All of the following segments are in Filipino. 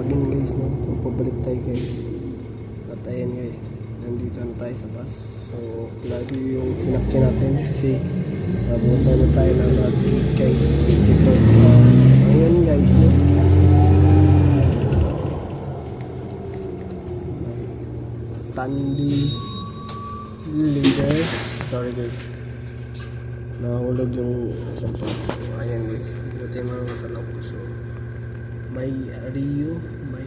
again guys, no? So pabalik tayo guys. At ayan guys, nandito na tayo sa bus. So lagi yung sinakyan natin kasi nabutan na tayo ng nag-gig guys. Ayan guys, no? Tandi leader. Sorry guys, nahulog yung cellphone. So ayan guys, buti mga kasalaw ko. So may Rio, may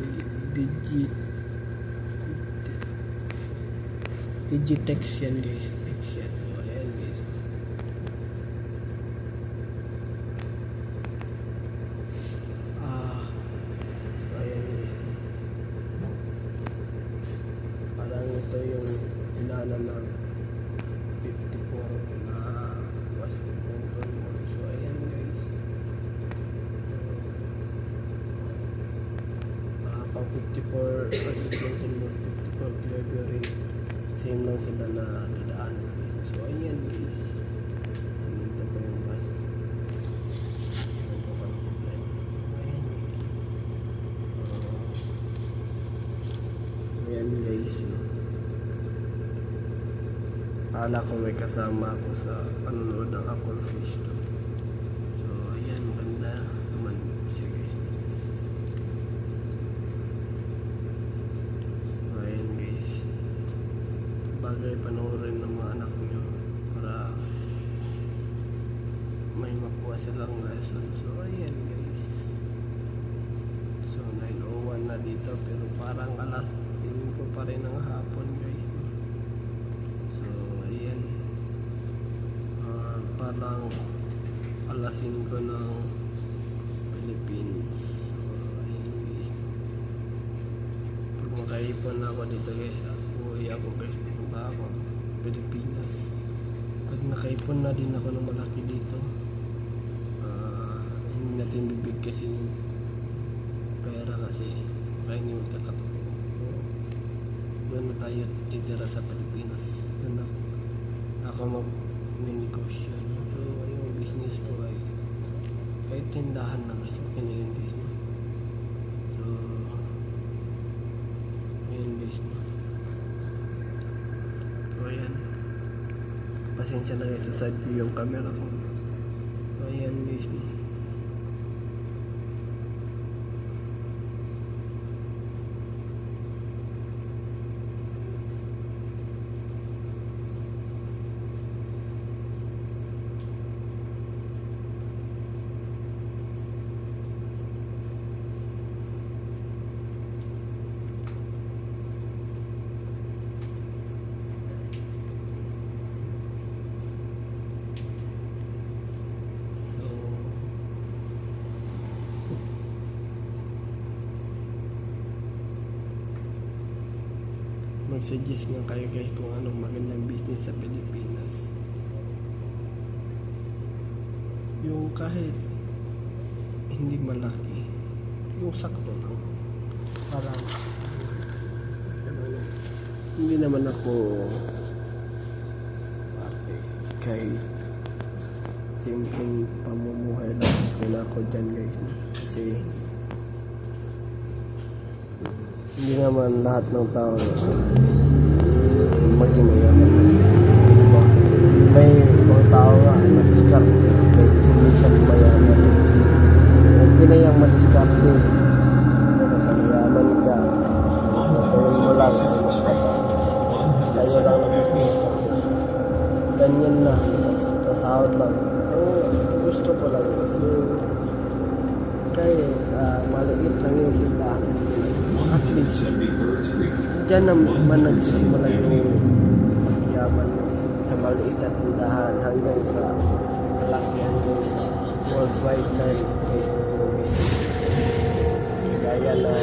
Digitex yan guys. So ayan guys, ayan guys, parang ito yung inanan ng 54 na basketball mall. So ayan guys, pang 54 basketball mall, 54 Gregory, same lang sila na dadaan. So ayan guys, dito pa yung bus. Ayan guys, akala ko may kasama ako sa panonood ng Apple Fish to. So ayan, ganda naman siya guys. So ayan guys, bagay panoorin ng mga anak nyo para may makuha silang lesson. So ayan guys, so 9:01 na dito pero parang alas 5 pa rin ng hapon guys. So ayan, parang alas 5 ng Philippines. So ayan guys, pag makaipon na ako dito guys, uwi ako guys, pupunta ako Pilipinas. Pag nakaipon na din ako ng malaki dito, hindi natin bibig kasi pera kasi kaya hindi magkakataon. Doon na tayo titira sa Pilipinas. Doon ako mag-negosyo. So yung business ko ay kahit tindahan na guys, okay na yun guys. So ayan guys, so ayan, pasensya na guys, sa side view yung camera ko. So ayan guys, mag-suggest nga kayo guys kung anong magandang business sa Pilipinas. Yung kahit hindi malaki, yung sakto lang. Parang hindi naman ako kay simpleng pamumuhay lang wala ako dyan guys. Kasi hindi naman lahat ng tao maging mayaman, diba? May ibang tao nga madiskarte kahit hindi siya mayaman. Okay na yung madiskarte, pero sa mayaman ka, natuloy mo lang tayo lang na business, ganyan na, pasahod lang. Gusto ko lang kasi kahit maliit lang yung tindahan, at least dyan naman nagsisimula yung pagyaman sa maliit at tindahan hanggang sa malaki, hanggang sa worldwide na yung business. Gaya na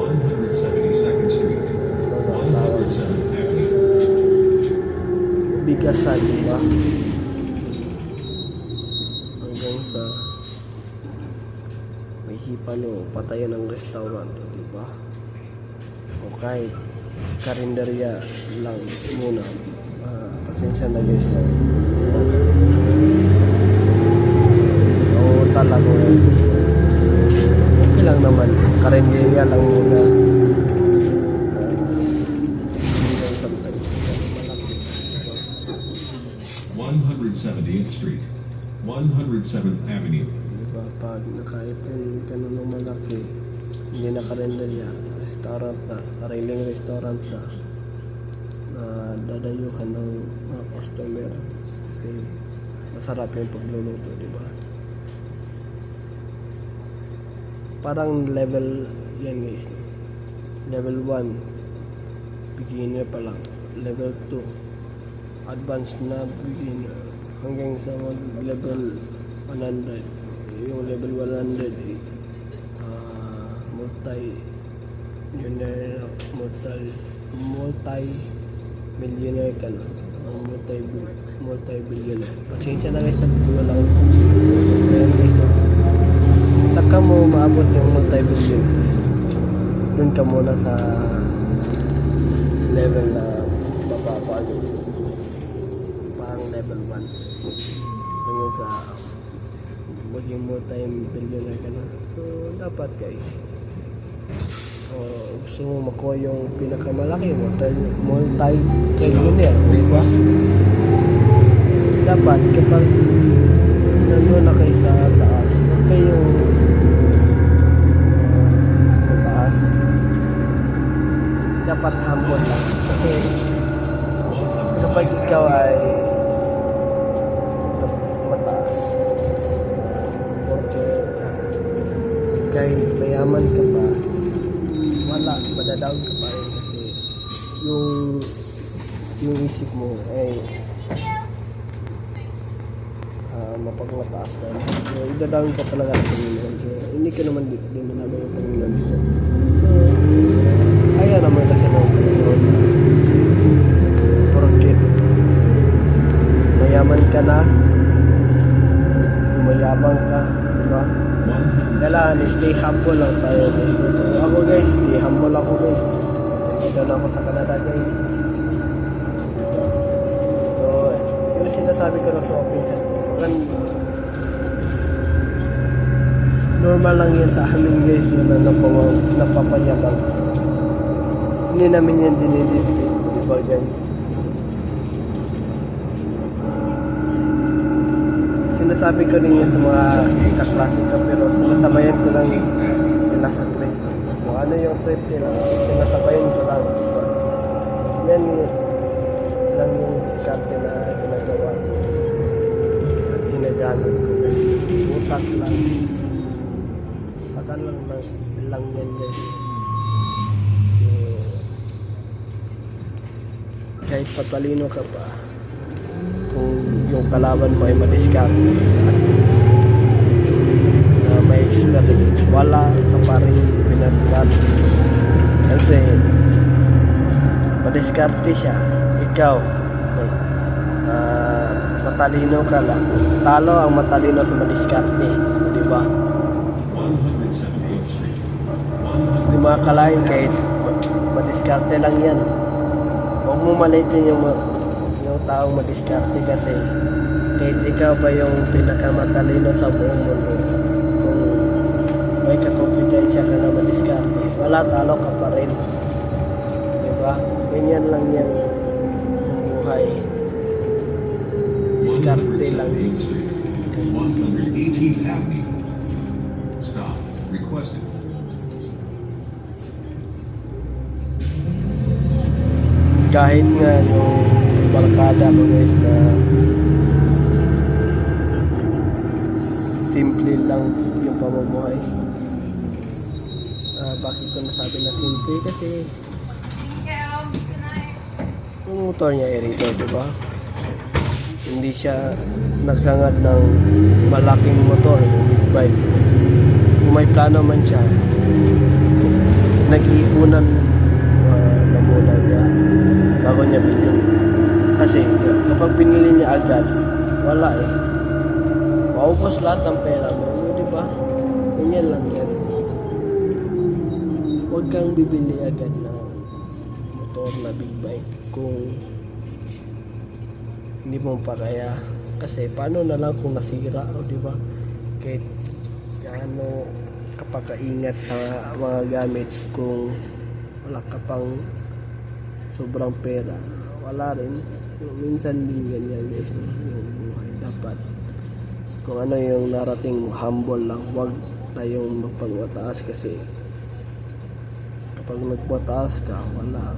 172nd Street, 107th Avenue. bigasan, diba? Hanggang sa may hipan o patayan ng restaurant, diba? O kahit karinderya lang muna. Pasensya na guys. Oo, talaga guys. pahinga lang muna. 170th Street, 107th Avenue. Diba, pag nakaipon ka na ng malaki, hindi na karinderya, restaurant na, sariling restaurant na, na dadayuhan ng mga customer. Kasi masarap yung pagluluto, diba? Parang level yan guys. Level 1, beginner pa lang. Level 2, advanced na beginner. Hanggang sa level 100. Yung level 100 multi-millionaire ka na. Multi-billionaire. Pasensya na guys, sabihin lang. Ayan guys, taka mo maabot yung multi-billionaire. Dun ka muna sa level na mababa guys. Parang level 1. Hanggang sa maging multi-billionaire ka na. So, dapat guys, gusto mo makuha yung pinakamalaki multi-trillionaire, di ba? Dapat kapag nandun na kayo sa taas, huwag kayong mataas. Dapat humble lang. Kasi kapag ikaw ay mataas, kahit mayaman ka pa, wala, madadaon ka pa rin kasi yung isip mo ay mapagmataas na. So, idadaon ka talaga ng Panginoon. So, hindi ka naman din naman yung Panginoon dito. So, ayaw naman kasi ng Panginoon. Porket mayaman ka na, mayabang ka, diba? Kailangan stay humble lang tayo. So ako guys, stay humble ako guys. Dito na ako sa Canada guys. So yung sinasabi ko na sa pinsan ko, normal lang yan sa amin guys, yun na napapayabang. Hindi namin yan dinidikit, diba guys? Sinasabi ko rin yan sa mga kaklase ko, pero sinasabayan ko lang sila sa trip. Kung ano yung trip nila, sinasabayan ko lang. So, yan lang yung diskarte na ginagawa at ginagamit ko. Utak lang. Takan lang yan guys. So, kahit patalino ka pa, kung yung kalaban mo ay madiskarte at na may experience, wala ka pa rin pinagkarte. Kasi madiskarte siya, ikaw matalino ka lang. Talo ang matalino sa madiskarte, di ba? 170th Street, Di mga kalain kahit madiskarte lang yan. Huwag mo malitin yung taong madiskarte kasi kahit ikaw pa yung pinakamatalino sa buong mundo, kung may kakompetensya ka na madiskarte, wala, talo ka pa rin, diba? Ganyan lang yan yung buhay, diskarte lang. 170th Street, 118th Avenue. Stop. Requested. Kahit nga yung barkada ko guys na simple lang yung pamumuhay. Bakit ko nasabi na simple? Kasi yung motor niya irito, diba? Hindi siya naghangad ng malaking motor, yung big bike. Kung may plano man siya, nag-iipunan na muna niya bago niya bilhin. Kasi kapag binili niya agad, wala eh. Maubos lahat ng pera mo, di ba? Ganyan lang yan. Huwag kang bibili agad ng motor na big bike kung hindi mo pa kaya. Kasi paano na lang kung nasira, di ba? Kahit gaano magpakaingat sa mga gamit kung wala ka pang sobrang pera. Wala rin. Minsan din ganyan guys, yung buhay. Dapat kung ano yung narating mo, humble lang. Huwag tayong magpagmataas kasi kapag nagmataas ka, wala.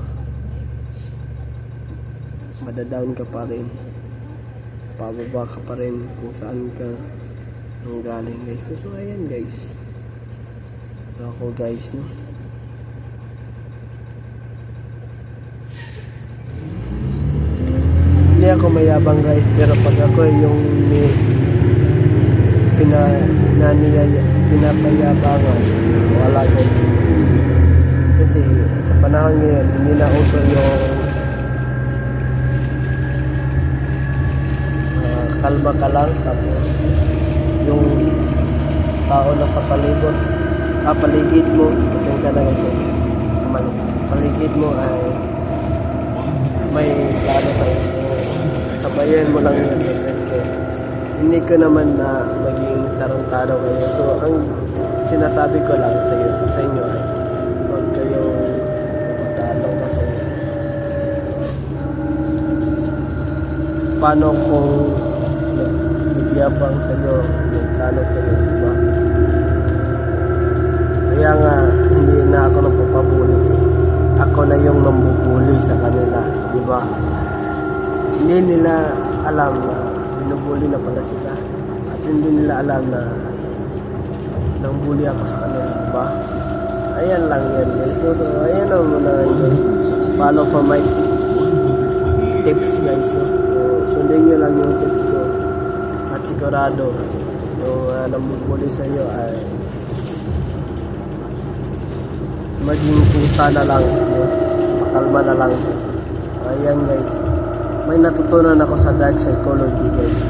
Madadown ka pa rin. Pababa ka pa rin kung saan ka nang galing guys. So ayan guys. So ako guys, no. Hindi ako mayabang guys, pero pag ako yung pinapayabangan, wala guys. Kasi sa panahon ngayon, hindi na uso yung kalma ka lang, tapos yung tao na sa paligid mo, pasensya na guys, paligid mo ay may plano sa'yo. Sabayan mo lang yan. Hindi ko naman na maging tarantado kayo. So, ang sinasabi ko lang sa inyo ay huwag kayong matalo kasi paano kung nagyabang sa'yo, may plano sa'yo, diba? Kaya nga, hindi na ako nagpapabuli. Ako na yung nambubuli sa kanila, diba? Hindi nila alam na binubuli na pala sila. At hindi nila alam na nangbuli ako sa kanila, diba? Ayan lang yan guys. So ayan ang muna guys. Follow for my tips guys. So sundin nyo lang yung tips ko. At sigurado yung nambubuli sa iyo ay maging pusa na lang. Pakalma na lang. Ayan guys. May natutunan ako sa dark psychology guys.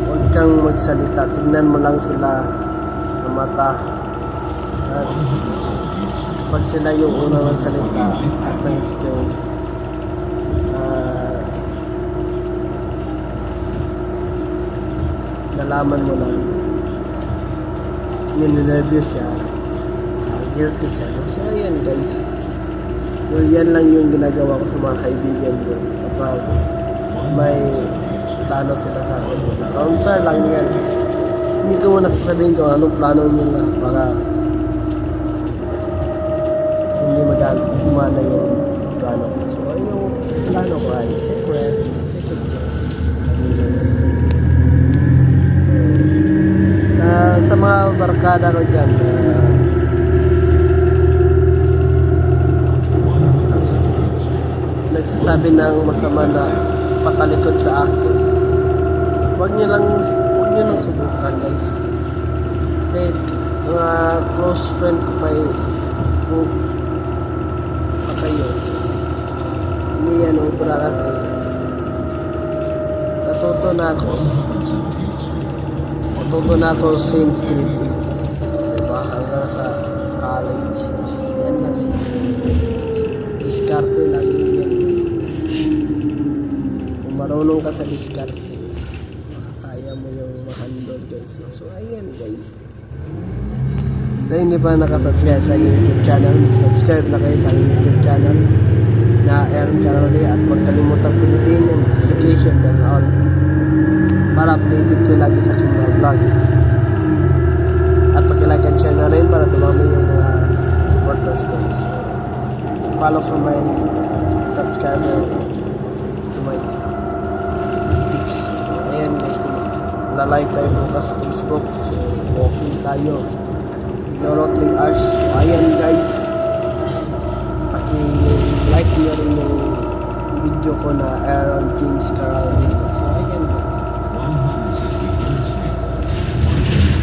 Huwag kang magsalita. Tignan mo lang sila sa mata. At pag sila yung unang magsalita at nag-exchange, nalaman mo lang ninervous siya, guilty siya. So ayan guys. So yan lang yung ginagawa ko sa mga kaibigan ko kapag may plano sila sa akin. Counter lang yan. Hindi ko muna sasabihin kung anong plano nila para hindi gumana yung plano ko. So yung plano ko ay secret. Sa mga barkada ko dyan, nagsasabi ng masama na patalikod sa akin, huwag nyo nang subukan guys. Kahit mga close friend ko pa kayo, hindi yan ubra kasi natuto na ako since grade 8, diba? Hanggang sa college. Yan lang. Diskarte lang yan. Kung marunong ka sa diskarte, makakaya mo yung ma-handle guys. So ayan guys. Sa hindi pa nakasubscribe sa YouTube channel, subscribe na kayo sa YouTube channel na Aaron Caroli at huwag kalimutang pinutin yung notification bell on para updated ko lagi sa aking mga vlog. At pag-like and share na rin para dumami yung mga supporters ko. So, follow for my subscriber to my tips. So, ayan guys, na-live tayo bukas sa Facebook. So, walking tayo. Siguro 3 hours. So, ayan guys. Paki-like nyo rin yung video ko na Aaron James Caroli. So, ayan guys.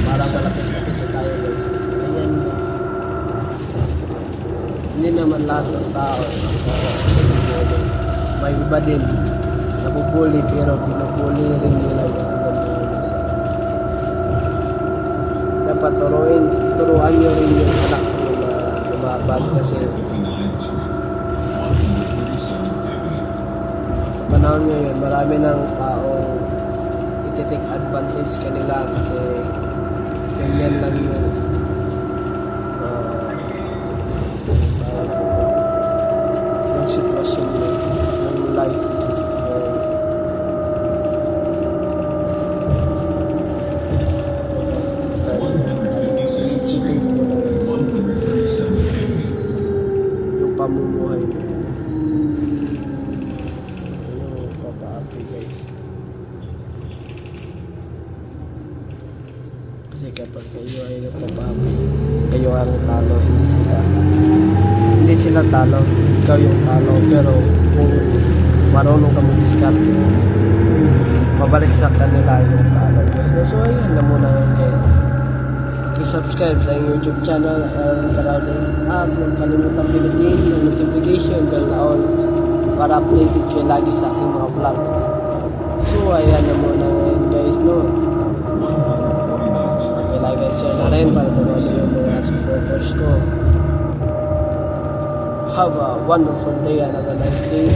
Para malapit-lapit na tayo guys. Ayan guys. Hindi naman lahat ng tao may iba din nabubuli pero binubuli rin nila yung ibang sa dapat turuan nyo rin yung anak nyo na lumabag kasi sa panahon ngayon marami ng taong iti-take advantage kanila kasi ganyan lang yung yung sitwasyon mo, yung life mo. Isipin mo na 137th Avenue. yung pamumuhay mo. Yung papa-happy guys. Kasi kapag kayo ay nagpapa-happy, kayo ang talo, hindi sila. Hindi sila talo, ikaw yung talo. Pero kung marunong ka mag-discard, pabalik sa kanila yung talo. So ayan na muna ngayon. I-subscribe sa YouTube channel at huwag kalimutan pinutin yung notification bell na on para updated kayo lagi sa aking mga vlog. So ayan na muna ngayon guys, no? 149th Street. Like and share na rin para dumami yung mga supporters ko. Have a wonderful day and have a nice day.